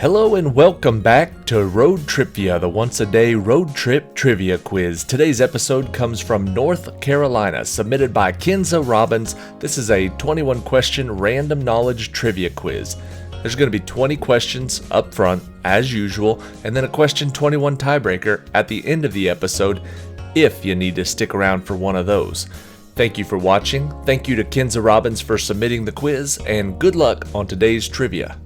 Hello and welcome back to ROADTRIpVIA, the once-a-day road trip trivia quiz. Today's episode comes from North Carolina, submitted by Kinza Robbins. This is a 21-question random knowledge trivia quiz. There's going to be 20 questions up front, as usual, and then a question 21 tiebreaker at the end of the episode, if you need to stick around for one of those. Thank you for watching, thank you to Kinza Robbins for submitting the quiz, and good luck on today's trivia.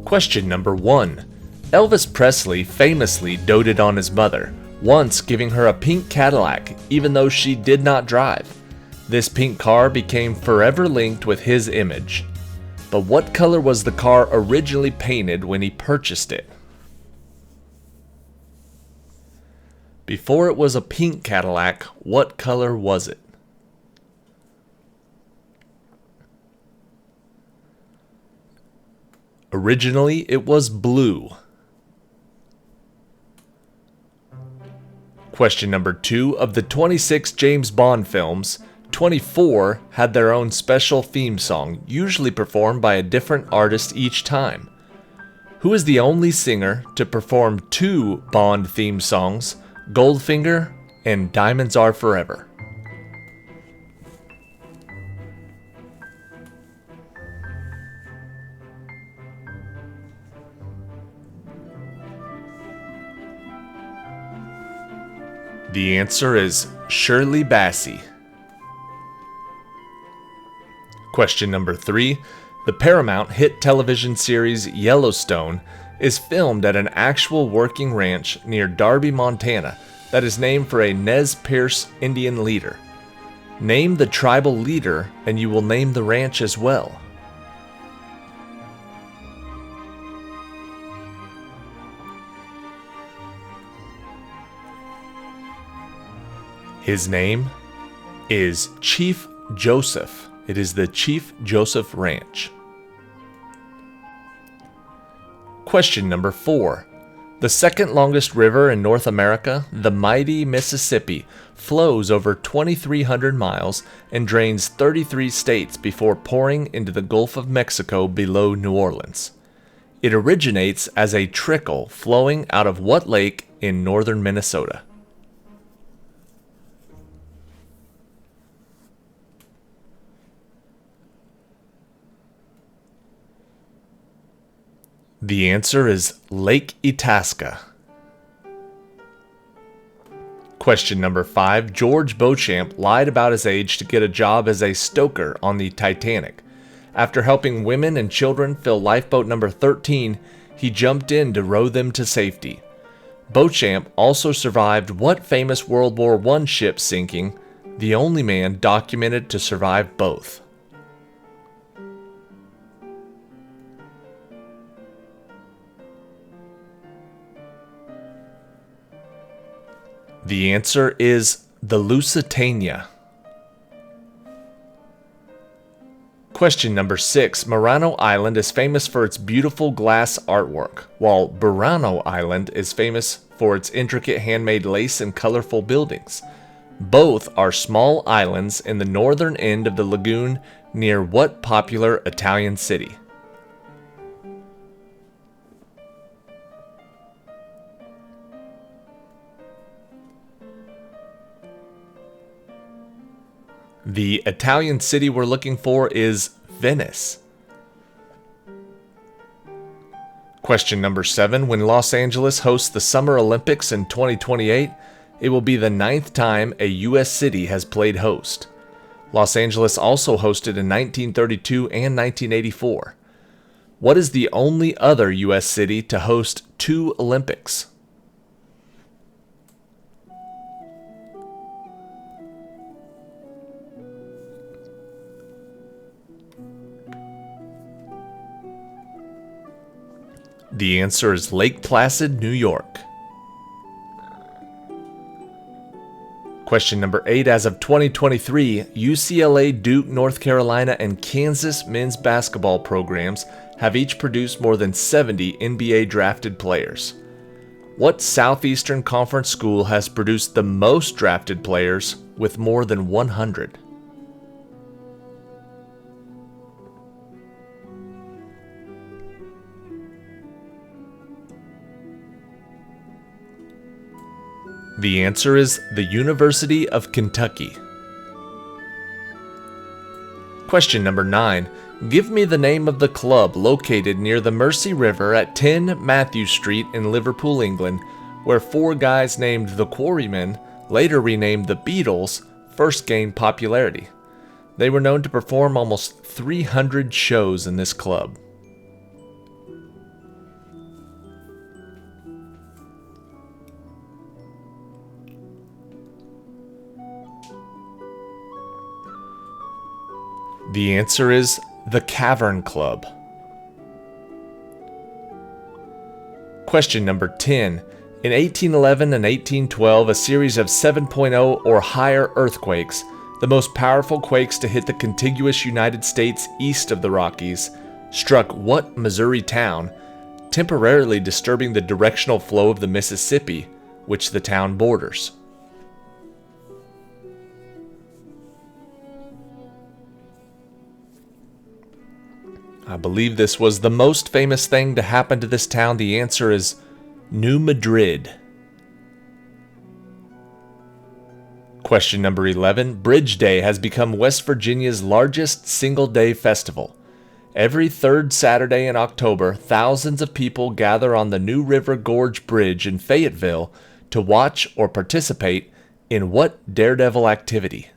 Question number 1. Elvis Presley famously doted on his mother, once giving her a pink Cadillac even though she did not drive. This pink car became forever linked with his image. But what color was the car originally painted when he purchased it? Before it was a pink Cadillac, what color was it? Originally, it was blue. Question number 2. Of the 26 James Bond films, 24 had their own special theme song, usually performed by a different artist each time. Who is the only singer to perform 2 Bond theme songs, Goldfinger and Diamonds Are Forever? The answer is Shirley Bassey. Question number 3. The Paramount hit television series Yellowstone is filmed at an actual working ranch near Darby, Montana that is named for a Nez Perce Indian leader. Name the tribal leader and you will name the ranch as well. His name is Chief Joseph. It is the Chief Joseph Ranch. Question number 4. The second longest river in North America, the mighty Mississippi, flows over 2,300 miles and drains 33 states before pouring into the Gulf of Mexico below New Orleans. It originates as a trickle flowing out of what lake in northern Minnesota? The answer is Lake Itasca. Question number 5. George Beauchamp lied about his age to get a job as a stoker on the Titanic. After helping women and children fill lifeboat number 13, he jumped in to row them to safety. Beauchamp also survived what famous World War I ship sinking, the only man documented to survive both? The answer is the Lusitania. Question number 6. Murano Island is famous for its beautiful glass artwork, while Burano Island is famous for its intricate handmade lace and colorful buildings. Both are small islands in the northern end of the lagoon near what popular Italian city? The Italian city we're looking for is Venice. Question number 7. When Los Angeles hosts the Summer Olympics in 2028, it will be the 9th time a U.S. city has played host. Los Angeles also hosted in 1932 and 1984. What is the only other U.S. city to host 2 Olympics? The answer is Lake Placid, New York. Question number 8. As of 2023, UCLA, Duke, North Carolina, and Kansas men's basketball programs have each produced more than 70 NBA drafted players. What Southeastern Conference school has produced the most drafted players with more than 100? The answer is the University of Kentucky. Question number 9. Give me the name of the club located near the Mersey River at 10 Matthew Street in Liverpool, England, where 4 guys named the Quarrymen, later renamed the Beatles, first gained popularity. They were known to perform almost 300 shows in this club. The answer is the Cavern Club. Question number 10. In 1811 and 1812, a series of 7.0 or higher earthquakes, the most powerful quakes to hit the contiguous United States east of the Rockies, struck what Missouri town, temporarily disturbing the directional flow of the Mississippi, which the town borders? I believe this was the most famous thing to happen to this town. The answer is New Madrid. Question number 11. Bridge Day has become West Virginia's largest single-day festival. Every third Saturday in October, thousands of people gather on the New River Gorge Bridge in Fayetteville to watch or participate in what daredevil activity?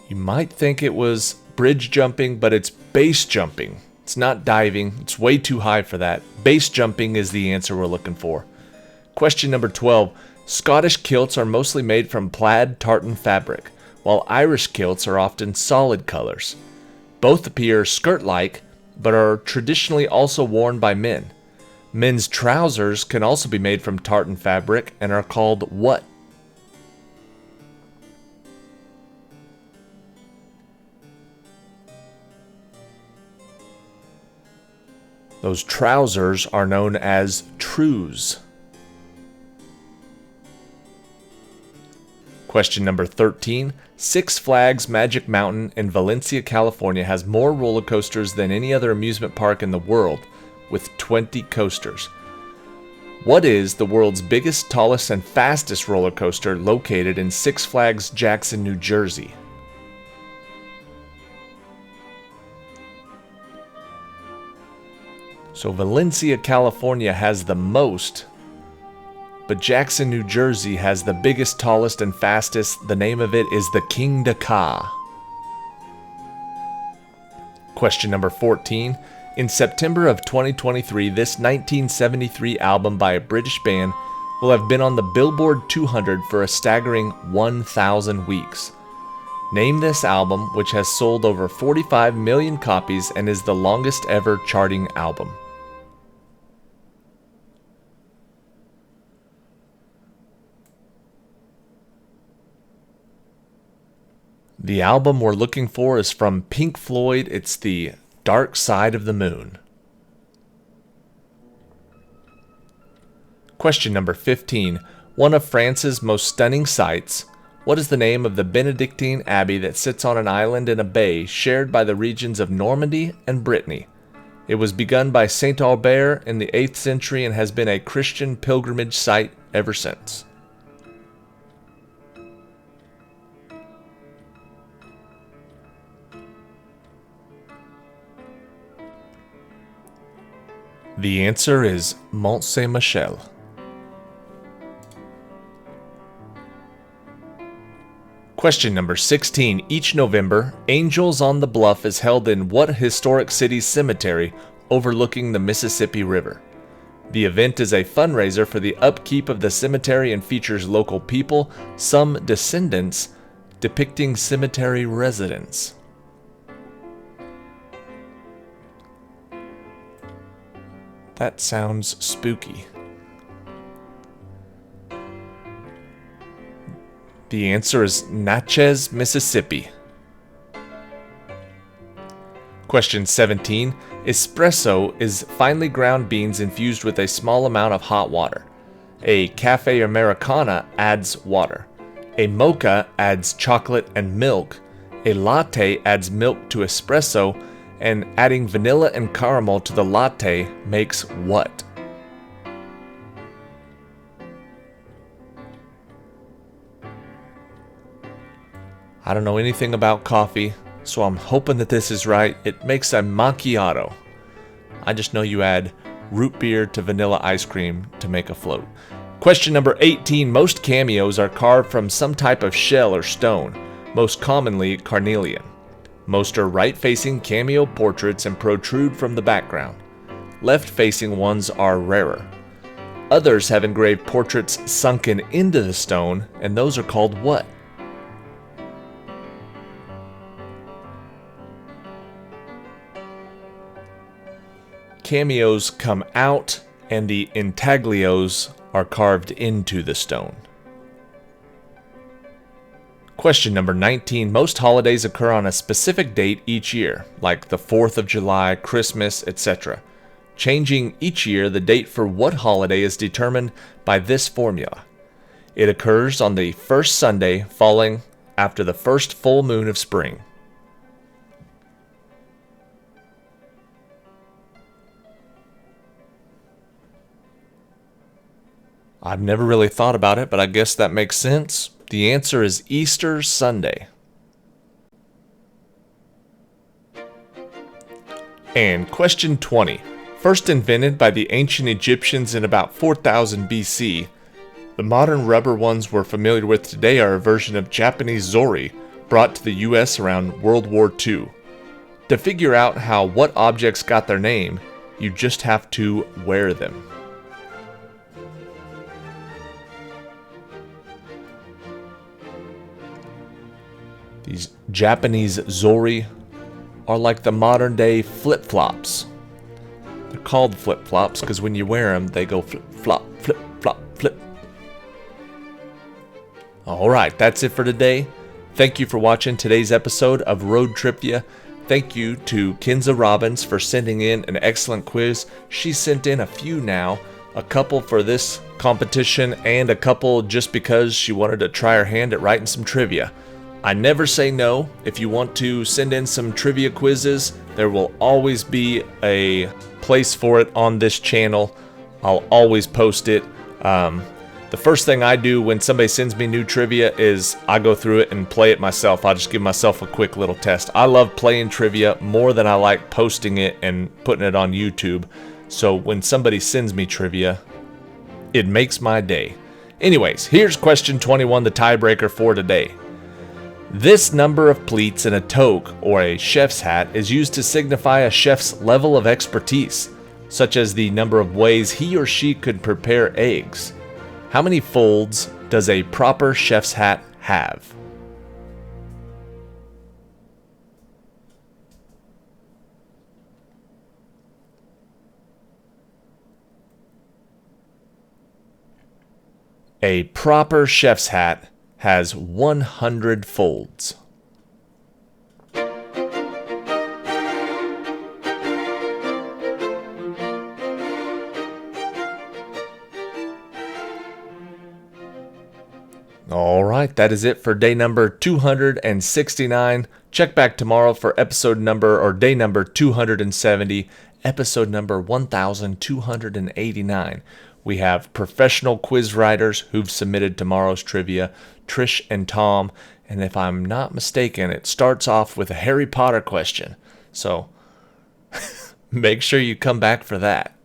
You might think it was bridge jumping, but it's base jumping. It's not diving. It's way too high for that. Base jumping is the answer we're looking for. Question number 12. Scottish kilts are mostly made from plaid tartan fabric, while Irish kilts are often solid colors. Both appear skirt-like, but are traditionally also worn by men. Men's trousers can also be made from tartan fabric and are called what? Those trousers are known as trews. Question number 13. Six Flags Magic Mountain in Valencia, California has more roller coasters than any other amusement park in the world, with 20 coasters. What is the world's biggest, tallest, and fastest roller coaster located in Six Flags Jackson, New Jersey? So Valencia, California has the most, but Jackson, New Jersey has the biggest, tallest, and fastest. The name of it is the King de Ka. Question number 14. In September of 2023, this 1973 album by a British band will have been on the Billboard 200 for a staggering 1,000 weeks. Name this album, which has sold over 45 million copies and is the longest ever charting album. The album we're looking for is from Pink Floyd. It's the Dark Side of the Moon. Question number 15. One of France's most stunning sights. What is the name of the Benedictine abbey that sits on an island in a bay shared by the regions of Normandy and Brittany? It was begun by Saint Albert in the 8th century and has been a Christian pilgrimage site ever since. The answer is Mont Saint-Michel. Question number 16. Each November, Angels on the Bluff is held in what historic city's cemetery overlooking the Mississippi River? The event is a fundraiser for the upkeep of the cemetery and features local people, some descendants, depicting cemetery residents. That sounds spooky. The answer is Natchez, Mississippi. Question 17. Espresso is finely ground beans infused with a small amount of hot water. A cafe Americana adds water. A mocha adds chocolate and milk. A latte adds milk to espresso, and adding vanilla and caramel to the latte makes what? I don't know anything about coffee, so I'm hoping that this is right. It makes a macchiato. I just know you add root beer to vanilla ice cream to make a float. Question number 18. Most cameos are carved from some type of shell or stone, most commonly carnelian. Most are right-facing cameo portraits and protrude from the background. Left-facing ones are rarer. Others have engraved portraits sunken into the stone, and those are called what? Cameos come out, and the intaglios are carved into the stone. Question number 19. Most holidays occur on a specific date each year, like the 4th of July, Christmas, etc. Changing each year, the date for what holiday is determined by this formula. It occurs on the first Sunday falling after the first full moon of spring. I've never really thought about it, but I guess that makes sense. The answer is Easter Sunday. And question 20. First invented by the ancient Egyptians in about 4000 BC, the modern rubber ones we're familiar with today are a version of Japanese zori brought to the US around World War II. To figure out how what objects got their name, you just have to wear them. These Japanese zori are like the modern day flip-flops. They're called flip-flops because when you wear them, they go flip-flop, flip-flop, flip. Alright, that's it for today. Thank you for watching today's episode of ROADTRIpVIA. Thank you to Kinza Robbins for sending in an excellent quiz. She sent in a few now, a couple for this competition and a couple just because she wanted to try her hand at writing some trivia. I never say no. If you want to send in some trivia quizzes, there will always be a place for it on this channel. I'll always post it. The first thing I do when somebody sends me new trivia is I go through it and play it myself. I'll just give myself a quick little test. I love playing trivia more than I like posting it and putting it on YouTube. So when somebody sends me trivia, it makes my day. Anyways, here's question 21, the tiebreaker for today. This number of pleats in a toque or a chef's hat is used to signify a chef's level of expertise, such as the number of ways he or she could prepare eggs. How many folds does a proper chef's hat have? A proper chef's hat has 100 folds. Alright, that is it for day number 269. Check back tomorrow for episode number or day number 270, episode number 1289. We have professional quiz writers who've submitted tomorrow's trivia, Trish and Tom, and if I'm not mistaken, it starts off with a Harry Potter question. So make sure you come back for that.